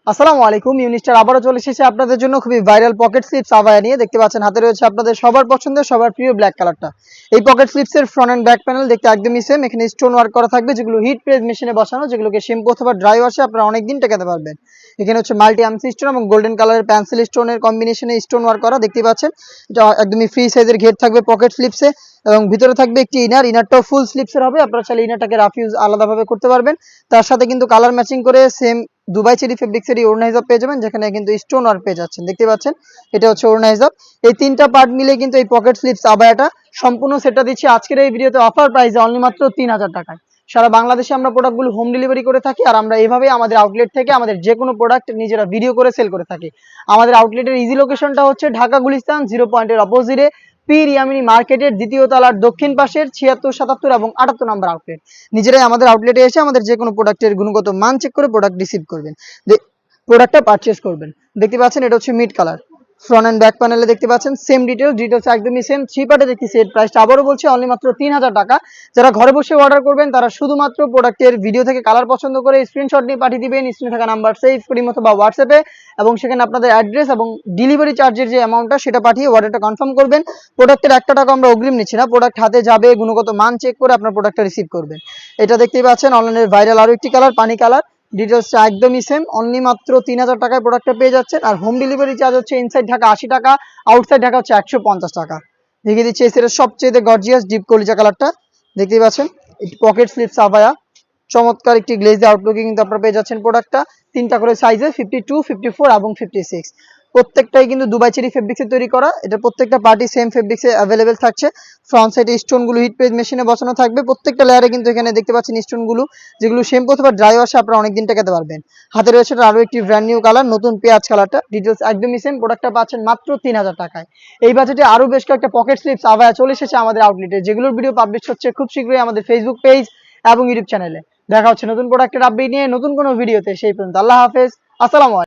আসসালামু আলাইকুম। ইউনিস্টার আবারও চলে এসেছে আপনাদের জন্য খুবই ভাইরাল পকেট স্লিপস আবায়া নিয়ে। দেখতে পাচ্ছেন হাতে রয়েছে আপনাদের সবার পছন্দের সবার প্রিয় ব্ল্যাক কালারটা। এই পকেট স্লিপসের ফ্রন্ট এন্ড ব্যাক প্যানেল দেখতে একদমই সেম। এখানে স্টোন ওয়ার্ক করা থাকবে, যেগুলো হিট প্রেস মেশিনে বসানো, যেগুলোকে শ্যাম্পু অথবা ড্রাই ওয়াশে আপনারা অনেকদিন টেকাতে পারবেন। এখানে হচ্ছে মাল্টি আর্মস স্টোন এবং গোল্ডেন কালারের পেন্সিল স্টোনের কম্বিনেশনে স্টোন ওয়ার্ক করা দেখতে পাচ্ছেন। এটা একদমই ফ্রি সাইজের ঘের থাকবে পকেট স্লিপসে, এবং ভিতরে থাকবে একটি ইনারটাও ফুল স্লিপসের হবে। আপনারা চাইলে ইনারটাকে রাফ ইউজ আলাদাভাবে করতে পারবেন। তার সাথে কিন্তু কালার ম্যাচিং করে সেম দুবাই চেরি ফেব্রিক্সেরই ওড়না হিসাব পেয়ে যাবেন, যেখানে কিন্তু স্টোন ওয়ার্ক পেয়ে যাচ্ছেন। দেখতে পাচ্ছেন এটা হচ্ছে ওড়না হিসাব। এই তিনটা পার্ট মিলে কিন্তু এই পকেট স্লিপস আবায়াটা সম্পূর্ণ সেটটা দিচ্ছি আজকের এই ভিডিওতে অফার প্রাইসে অনলি মাত্র 3000 টাকায়। সারা বাংলাদেশে আমরা প্রোডাক্টগুলো হোম ডেলিভারি করে থাকি, আর আমরা এইভাবে আমাদের আউটলেট থেকে আমাদের যে কোনো প্রোডাক্ট নিজেরা ভিডিও করে সেল করে থাকি। আমাদের আউটলেটের ইজি লোকেশনটা হচ্ছে ঢাকা গুলিস্তান 0 পয়েন্টের অপোজিটে পীর ইয়ামিনী মার্কেটের দ্বিতীয় তলার দক্ষিণ পাশের 76, 77 এবং 78 নম্বর আউটলেট। নিজেরাই আমাদের আউটলেটে এসে আমাদের যে কোনো প্রোডাক্টের গুণগত মান চেক করে প্রোডাক্ট রিসিভ করবেন, প্রোডাক্টটা পারচেস করবেন। দেখতে পাচ্ছেন এটা হচ্ছে mid colour. Front end back প্যানেলে দেখতে পাচ্ছেন সেম ডিটেলস একদমই সেম। থ্রি পার্টে দেখতেছি এর প্রাইসটা আবারও বলছি অনলি মাত্র 3000 টাকা। যারা ঘরে বসে অর্ডার করবেন তারা শুধুমাত্র প্রোডাক্টের ভিডিও থেকে কালার পছন্দ করে স্ক্রিনশট নিয়ে পাঠিয়ে দিবেন স্ক্রিনে থাকা নাম্বার সেভ করি অথবা হোয়াটসঅ্যাপে, এবং সেখানে আপনাদের অ্যাড্রেস এবং ডেলিভারি চার্জের যে অ্যামাউন্টটা সেটা পাঠিয়ে অর্ডারটা কনফার্ম করবেন। প্রোডাক্টের একটা টাকা আমরা অগ্রিম নিচ্ছি না, প্রোডাক্ট হাতে যাবে, গুণগত মান চেক করে আপনার প্রোডাক্টটা রিসিভ করবেন। এটা দেখতেই পাচ্ছেন অনলাইনের ভাইরাল আরও একটি কালার, পানি কালার। ডিটেলসটা একদমই সেম। অনলি মাত্র 3000 টাকায় প্রোডাক্টটা পেয়ে যাচ্ছেন। আর হোম ডেলিভারি চার্জ হচ্ছে ইনসাইড ঢাকা 80 টাকা, আউটসাইড ঢাকা হচ্ছে 150 টাকা। দেখিয়ে দিচ্ছি এই সেটের সবচেয়ে গর্জিয়াস ডিপ কলিজা কালারটা। দেখতেই পাচ্ছেন পকেট স্লিপস আবায়া, চমৎকার একটি গ্লেজ আউটলুকে কিন্তু আপনারা পেয়ে যাচ্ছেন প্রোডাক্টটা। তিনটা করে সাইজে 52, 54 এবং 56। প্রত্যেকটাই কিন্তু দুবাই চেরি ফেব্রিক্সে তৈরি করা। এটা প্রত্যেকটা পার্টি সেম ফেব্রিক্সে অ্যাভেলেবেল থাকছে। ফ্রন্ট সাইডে স্টোনগুলো হিট প্রেস মেশিনে বসানো থাকবে। প্রত্যেকটা লেয়ারে কিন্তু এখানে দেখতে পাচ্ছেন স্টোনগুলো, যেগুলো শ্যাম্পু অথবা ড্রাই ওয়াশে আপনারা অনেকদিন টেকাতে পারবেন। হাতে রয়েছে আরও একটি ব্র্যান্ড নিউ কালার, নতুন পেঁয়াজ কালারটা। ডিটেলস একদমই সেম। প্রোডাক্টটা পাচ্ছেন মাত্র 3000 টাকায়। এই বাজেটে আরও বেশ কয়েকটা পকেট স্লিপস আবায়া চলে এসেছে আমাদের আউটলেটে, যেগুলোর ভিডিও পাবলিশ হচ্ছে খুব শীঘ্রই আমাদের ফেসবুক পেজ এবং ইউটিউব চ্যানেলে। দেখা হচ্ছে নতুন প্রোডাক্টের আপডেট নিয়ে নতুন কোনো ভিডিওতে। সেই পর্যন্ত আল্লাহ হাফেজ, আসসালামু আলাইকুম।